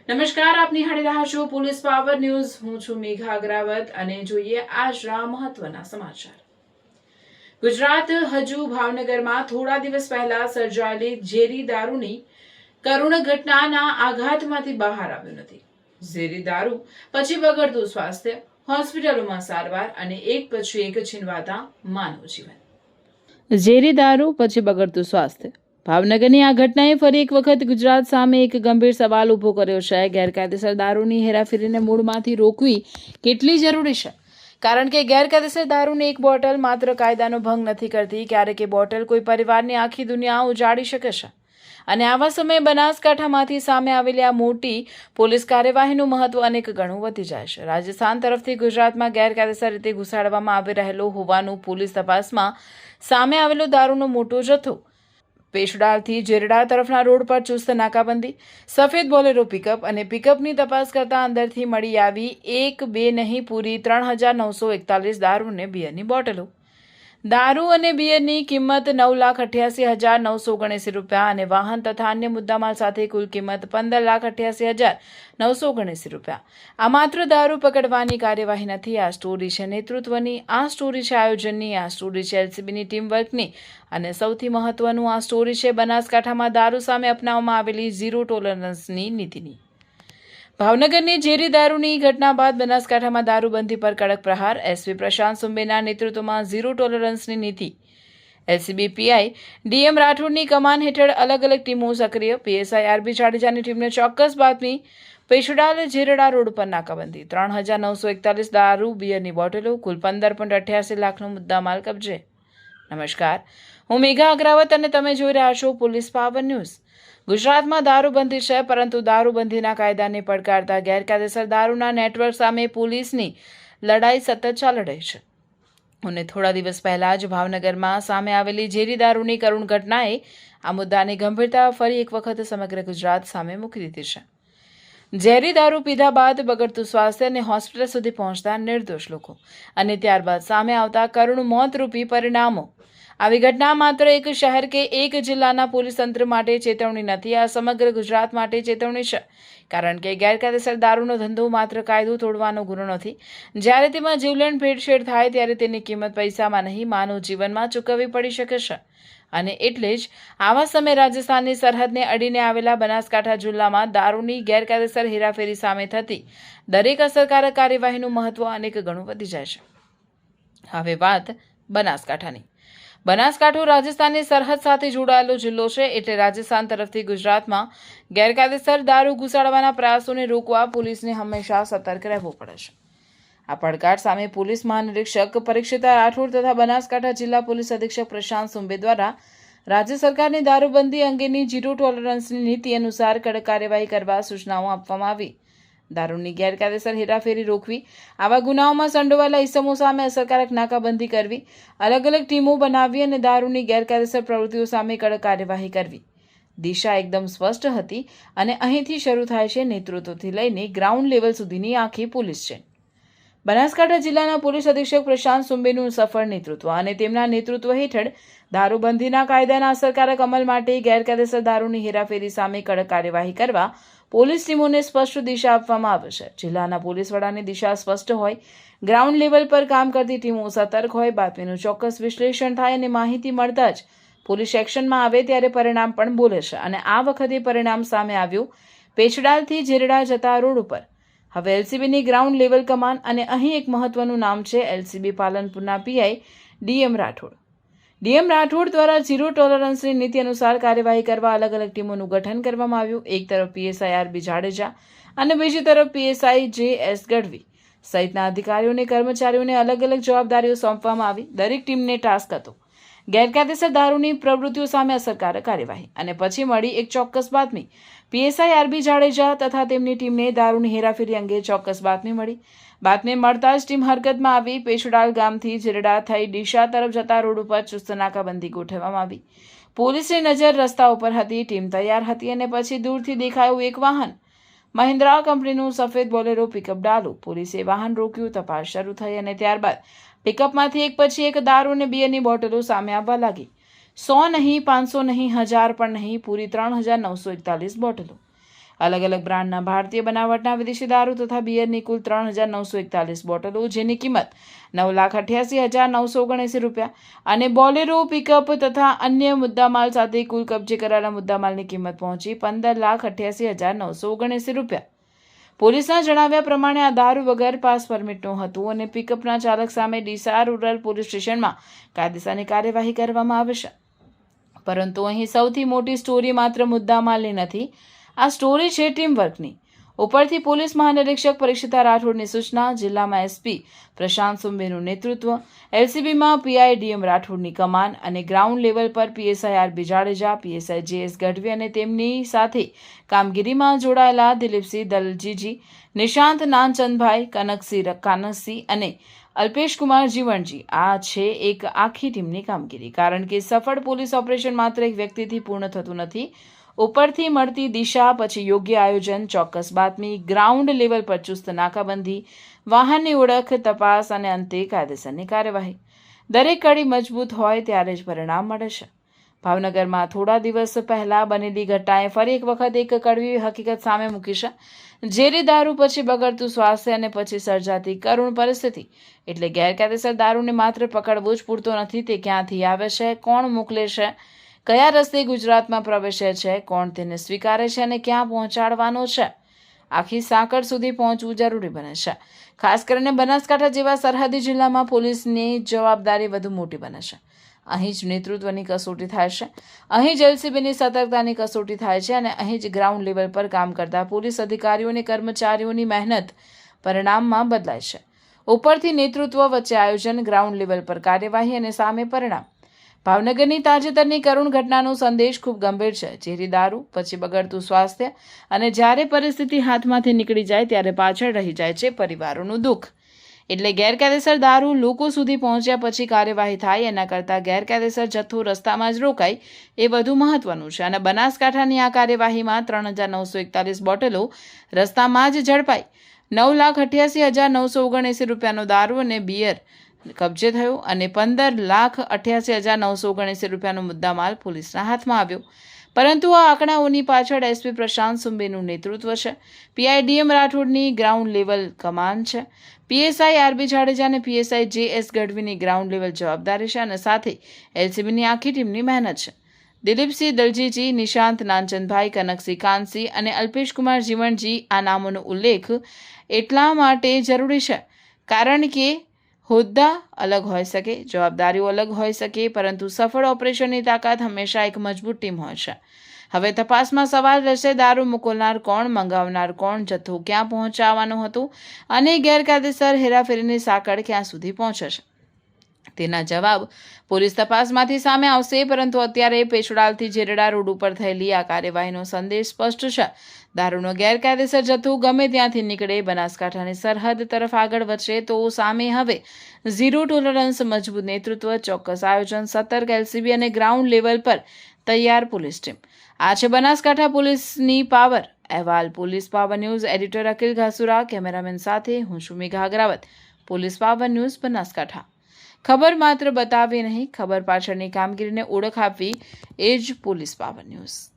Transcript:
નમસ્કાર, આપ નિહાળી રહ્યા છો પોલીસ પાવર ન્યૂઝ. હું છું મેઘા અગ્રાવત અને જોઈએ આજના મહત્વના સમાચાર. ગુજરાત હજુ ભાવનગરમાં થોડા દિવસ પહેલા સર્જાયેલી ઝેરી દારૂની કરુણ ઘટનાના આઘાતમાંથી બહાર આવ્યું નથી. ઝેરી દારૂ પછી બગડતું સ્વાસ્થ્ય, હોસ્પિટલોમાં સારવાર અને એક પછી એક છીનવાતા માનવ જીવન. ઝેરી દારૂ પછી બગડતું સ્વાસ્થ્ય. ભાવનગરની આ ઘટનાએ ફરી એક વખત ગુજરાત સામે એક ગંભીર સવાલ ઊભો કર્યો છે. ગેરકાયદેસર દારૂની હેરાફેરીને મૂળમાંથી રોકવી કેટલી જરૂરી છે? કારણ કે ગેરકાયદેસર દારૂની એક બોટલ માત્ર કાયદાનો ભંગ નથી કરતી, ક્યારેક એ બોટલ કોઈ પરિવારની આખી દુનિયા ઉજાડી શકે છે. અને આવા સમયે બનાસકાંઠામાંથી સામે આવેલી આ મોટી પોલીસ કાર્યવાહીનું મહત્વ અનેક ગણું વધી જાય છે. રાજસ્થાન તરફથી ગુજરાતમાં ગેરકાયદેસર રીતે ઘુસાડવામાં આવી રહેલો હોવાનું પોલીસ તપાસમાં સામે આવેલો દારૂનો મોટો જથ્થો. પેશડાલથી જેરડા તરફના રોડ પર ચુસ્ત નાકાબંધી, સફેદ બોલેરો પિકઅપ અને પિકઅપની તપાસ કરતા અંદરથી મળી આવી એક બે નહીં પૂરી 3,941 દારૂ અને બિયરની બોટલો. દારૂ અને બિયરની કિંમત 9,88,979 રૂપિયા અને વાહન તથા અન્ય મુદ્દામાલ સાથે કુલ કિંમત 15,88,979 રૂપિયા. આ માત્ર દારૂ પકડવાની કાર્યવાહી નથી. આ સ્ટોરી છે નેતૃત્વની, આ સ્ટોરી છે આયોજનની, આ સ્ટોરી છે એલસીબીની ટીમવર્કની અને સૌથી મહત્વનું આ સ્ટોરી છે બનાસકાંઠામાં દારૂ સામે અપનાવવામાં આવેલી ઝીરો ટોલરન્સની નીતિની. ભાવનગરની ઝેરી દારૂની ઘટના બાદ બનાસકાંઠામાં દારૂબંધી પર કડક પ્રહાર. એસપી પ્રશાંત સુંબેના નેતૃત્વમાં ઝીરો ટોલરન્સની નીતિ. એલસીબી પીઆઈ ડીએમ રાઠોડની કમાન હેઠળ અલગ અલગ ટીમો સક્રિય. પીએસઆઈ આરબી જાડેજાની ટીમને ચોક્કસ બાતમી. પેશડાલ જેરડા રોડ પર નાકાબંધી. 3,941 દારૂ બિયરની બોટલો, કુલ 15.88 લાખનો મુદ્દામાલ કબજે. નમસ્કાર, હું મેઘા અગ્રાવત અને તમે જોઈ રહ્યા છો પોલીસ પાવર ન્યૂઝ. ગુજરાતમાં દારૂબંધી છે, પરંતુ દારૂબંધીના કાયદાને પડકારતા ગેરકાયદેસર દારૂના નેટવર્ક સામે પોલીસની લડાઈ સતત ચાલી રહી છે. અને થોડા દિવસ પહેલા જ ભાવનગરમાં સામે આવેલી ઝેરી દારૂની કરુણ ઘટનાએ આ મુદ્દાની ગંભીરતા ફરી એક વખત સમગ્ર ગુજરાત સામે મૂકી દીધી છે. ઝેરી દારૂ પીધા બાદ બગડતું સ્વાસ્થ્ય અને હોસ્પિટલ સુધી પહોંચતા નિર્દોષ લોકો અને ત્યારબાદ સામે આવતા કરુણ મોતરૂપી પરિણામો. આવી ઘટના માત્ર એક શહેર કે એક જિલ્લાના પોલીસ તંત્ર માટે ચેતવણી નથી, આ સમગ્ર ગુજરાત માટે ચેતવણી છે. કારણ કે ગેરકાયદેસર દારૂનો ધંધો માત્ર કાયદો તોડવાનો ગુનો નથી. જ્યારે તેમાં જીવલેણ ભેળસેળ થાય ત્યારે તેની કિંમત પૈસામાં નહીં, માનવ જીવનમાં ચૂકવવી પડી શકે છે. અને એટલે જ આવા સમયે રાજસ્થાનની સરહદને અડીને આવેલા બનાસકાંઠા જિલ્લામાં દારૂની ગેરકાયદેસર હેરાફેરી સામે થતી દરેક અસરકારક કાર્યવાહીનું મહત્વ અનેક ગણું વધી જાય છે. હવે વાત બનાસકાંઠાની. બનાસકાંઠો રાજસ્થાનની સરહદ સાથે જોડાયેલો જિલ્લો છે, એટલે રાજસ્થાન તરફથી ગુજરાતમાં ગેરકાયદેસર દારૂ ઘુસાડવાના પ્રયાસોને રોકવા પોલીસને હંમેશા સતર્ક રહેવું પડે છે. આ પડકાર સામે પોલીસ મહાનિરીક્ષક પરીક્ષિતા રાઠોડ તથા બનાસકાંઠા જિલ્લા પોલીસ અધિક્ષક પ્રશાંત સુંબે દ્વારા રાજ્ય સરકારની દારૂબંધી અંગેની ઝીરો ટોલરન્સની નીતિ અનુસાર કડક કાર્યવાહી કરવા સૂચનાઓ આપવામાં આવી. દારૂની ગેરકાયદેસર હેરાફેરી રોકવી, આવા ગુનાઓમાં સંડોવાયેલા ઇસમો સામે અસરકારક નાકાબંધી કરવી, અલગ અલગ ટીમો બનાવવી અને દારૂની ગેરકાયદેસર પ્રવૃત્તિઓ સામે કડક કાર્યવાહી કરવી. દિશા એકદમ સ્પષ્ટ હતી અને અહીંથી શરૂ થાય છે નેતૃત્વથી લઈને ગ્રાઉન્ડ લેવલ સુધીની આખી પોલીસ ચેન. બનાસકાંઠા જિલ્લાના પોલીસ અધિક્ષક પ્રશાંત સુંબેનું સફળ નેતૃત્વ અને તેમના નેતૃત્વ હેઠળ દારૂબંધીના કાયદાના અસરકારક અમલ માટે ગેરકાયદેસર દારૂની હેરાફેરી સામે કડક કાર્યવાહી કરવા પોલીસ ટીમોને સ્પષ્ટ દિશા આપવામાં આવે છે. જિલ્લાના પોલીસ વડાની દિશા સ્પષ્ટ હોય, ગ્રાઉન્ડ લેવલ પર કામ કરતી ટીમો સતર્ક હોય, બાતમીનું ચોક્કસ વિશ્લેષણ થાય અને માહિતી મળતા જ પોલીસ એક્શનમાં આવે ત્યારે પરિણામ પણ બોલે છે. અને આ વખતે પરિણામ સામે આવ્યું પેચડાલથી જેરડા જતા રોડ ઉપર. હવે એલસીબીની ગ્રાઉન્ડ લેવલ કમાન અને અહીં એક મહત્વનું નામ છે એલસીબી પાલનપુરના PI DM Rathod. DM Rathod દ્વારા ઝીરો ટોલરન્સની નીતિ અનુસાર કાર્યવાહી કરવા અલગ અલગ ટીમોનું ગઠન કરવામાં આવ્યું. એક તરફ પીએસઆઈ આરબી જાડેજા અને બીજી તરફ પીએસઆઈ જે.એસ. ગઢવી સહિતના અધિકારીઓને કર્મચારીઓને અલગ અલગ જવાબદારીઓ સોંપવામાં આવી. દરેક ટીમને ટાસ્ક હતો ગેરકાયદેસર દારૂની પ્રવૃત્તિઓ સામે અસરકારક કાર્યવાહી. અને પછી મળી એક ચોક્કસ બાતમી. પીએસઆઈ આરબી જાડેજા તથા તેમની ટીમને દારૂની હેરાફેરી અંગે ચોક્કસ બાતમી મળી. બાતમી મળતા જ ટીમ હરકતમાં આવી. પેશડાલ ગામથી જેરડા થઈ ડીશા તરફ જતા રોડ ઉપર ચુસ્ત નાકાબંધી ગોઠવવામાં આવી. પોલીસની નજર રસ્તા ઉપર હતી, ટીમ તૈયાર હતી અને પછી દૂરથી દેખાયું એક વાહન, મહિન્દ્રા કંપનીનું સફેદ બોલેરો પિકઅપ ડાલું. પોલીસે વાહન રોક્યું, તપાસ શરૂ થઈ અને ત્યારબાદ પિકઅપમાંથી એક પછી એક દારૂ અને બિયરની બોટલો સામે આવવા લાગી. 100 નહીં, 500 નહીં, 1000 પણ નહીં, પૂરી 3,941 બોટલો. અલગ અલગ બ્રાન્ડના ભારતીય બનાવટના વિદેશી દારૂ તથા બિયરની કુલ 3,941 બોટલો, જેની કિંમત 9,88,979 રૂપિયા અને બોલેરો પિકઅપ તથા અન્ય મુદ્દામાલ સાથે કુલ કબજે કરાયેલા મુદ્દામાલની કિંમત પહોંચી 15,88,979 રૂપિયા. પોલીસના જણાવ્યા પ્રમાણે આ દારૂ વગર પાસ પરમિટનું હતું અને પિકઅપના ચાલક સામે ડીસા રૂરલ પોલીસ સ્ટેશનમાં કાયદેસરની કાર્યવાહી કરવામાં આવશે. પરંતુ અહીં સૌથી મોટી સ્ટોરી માત્ર મુદ્દામાલની નથી. આ સ્ટોરી છે ટીમવર્કની. ઉપરથી પોલીસ મહાનિરીક્ષક પરીક્ષિતા રાઠોડની સૂચના, જિલ્લામાં એસપી પ્રશાંત સુંબેનું નેતૃત્વ, એલસીબીમાં પીઆઈ ડીએમ રાઠોડની કમાન અને ગ્રાઉન્ડ લેવલ પર PSI R B Jadeja, PSI J S Gadhvi અને તેમની સાથે કામગીરીમાં જોડાયેલા દિલીપસિંહ દલજીજી, નિશાંત નાનચંદભાઈ, કનકસિંહ કાનસી અને અલ્પેશકુમાર જીવણજી. આ છે એક આખી ટીમની કામગીરી. કારણ કે સફળ પોલીસ ઓપરેશન માત્ર એક વ્યક્તિથી પૂર્ણ થતું નથી. ઉપરથી મળતી દિશા, પછી યોગ્ય આયોજન, ચોક્કસ બાતમી, ગ્રાઉન્ડ લેવલ પર ચુસ્ત નાકાબંધી, વાહનની ઓળખ, તપાસ અને અંતે કાયદેસરની કાર્યવાહી. દરેક કડી મજબૂત હોય ત્યારે જ પરિણામ મળે છે. ભાવનગરમાં થોડા દિવસ પહેલા બનેલી ઘટનાએ ફરી એક વખત એક કડવી હકીકત સામે મૂકી છે. ઝેરી દારૂ, પછી બગડતું સ્વાસ્થ્ય અને પછી સર્જાતી કરુણ પરિસ્થિતિ. એટલે ગેરકાયદેસર દારૂને માત્ર પકડવું જ પૂરતો નથી. તે ક્યાંથી આવે છે, કોણ મોકલે છે, કયા રસ્તે ગુજરાતમાં પ્રવેશે છે, કોણ તેને સ્વીકારે છે અને ક્યાં પહોંચાડવાનો છે, આખી સાંકળ સુધી પહોંચવું જરૂરી બને છે. ખાસ કરીને બનાસકાંઠા જેવા સરહદી જિલ્લામાં પોલીસની જવાબદારી વધુ મોટી બને છે. અહીં જ નેતૃત્વની કસોટી થાય છે, અહીં જ એલસીબીની સતર્કતાની કસોટી થાય છે અને અહીં જ ગ્રાઉન્ડ લેવલ પર કામ કરતા પોલીસ અધિકારીઓ અને કર્મચારીઓની મહેનત પરિણામમાં બદલાય છે. ઉપરથી નેતૃત્વ, વચ્ચે આયોજન, ગ્રાઉન્ડ લેવલ પર કાર્યવાહી અને સામે પરિણામ. ભાવનગરની તાજેતરની કરુણ ઘટનાનો સંદેશ ખૂબ ગંભીર છે. ઝેરી દારૂ, પછી બગડતું સ્વાસ્થ્ય અને જ્યારે પરિસ્થિતિ હાથમાંથી નીકળી જાય ત્યારે પાછળ રહી જાય છે પરિવારોનું દુઃખ. એટલે ગેરકાયદેસર દારૂ લોકો સુધી પહોંચ્યા પછી કાર્યવાહી થાય એના કરતાં ગેરકાયદેસર જથ્થો રસ્તામાં જ રોકાય એ વધુ મહત્વનું છે. અને બનાસકાંઠાની આ કાર્યવાહીમાં 3,941 બોટલો રસ્તામાં જ ઝડપાઈ. 9,88,979 રૂપિયાનો દારૂ અને બિયર કબજે થયો અને 15,88,979 રૂપિયાનો મુદ્દામાલ પોલીસના હાથમાં આવ્યો. પરંતુ આ આંકડાઓની પાછળ એસપી પ્રશાંત સુંબેનું નેતૃત્વ છે, પીઆઈ ડીએમ રાઠોડની ગ્રાઉન્ડ લેવલ કમાન છે, પીએસઆઈ આરબી જાડેજા અને પીએસઆઈ જેએસ ગઢવીની ગ્રાઉન્ડ લેવલ જવાબદારી છે અને સાથે એલસીબીની આખી ટીમની મહેનત છે. દિલીપસિંહ દલજીજી, નિશાંત નાનચંદભાઈ, કનકસિંહ કાનસી અને અલ્પેશકુમાર જીવણજી. આ નામોનો ઉલ્લેખ એટલા માટે જરૂરી છે કારણ કે હોદ્દા અલગ હોઈ શકે, જવાબદારીઓ અલગ હોઈ શકે, પરંતુ સફળ ઓપરેશનની તાકાત હંમેશા એક મજબૂત ટીમ હોય છે. હવે તપાસમાં સવાલ રહેશે, દારૂ મોકલનાર કોણ, મંગાવનાર કોણ, જથ્થો ક્યાં પહોંચાડવાનો હતો અને ગેરકાયદેસર હેરાફેરીની સાંકળ ક્યાં સુધી પહોંચે છે. તેના જવાબ પોલીસ તપાસમાંથી સામે આવશે. પરંતુ અત્યારે પેચોડાલથી જેરડા રોડ ઉપર થયેલી આ કાર્યવાહીનો સંદેશ સ્પષ્ટ છે. દારૂનો ગેરકાયદેસર જથ્થો ગમે ત્યાંથી નીકળે, બનાસકાંઠાની સરહદ તરફ આગળ વધશે તો સામે હવે ઝીરો ટોલરન્સ, મજબૂત નેતૃત્વ, ચોક્કસ આયોજન, સતર્ક એલસીબી અને ગ્રાઉન્ડ લેવલ પર તૈયાર પોલીસ ટીમ. આ છે બનાસકાંઠા પોલીસની પાવર. અહેવાલ police power news, editor Akil Ghasura, cameraman સાથે હું છું Megha Agravat. Police power news, Banaskantha. ખબર માત્ર બતાવવી નહીં, ખબર પાછળની કામગીરીને ઓળખ આપવી એ જ પોલીસ પાવર ન્યૂઝ.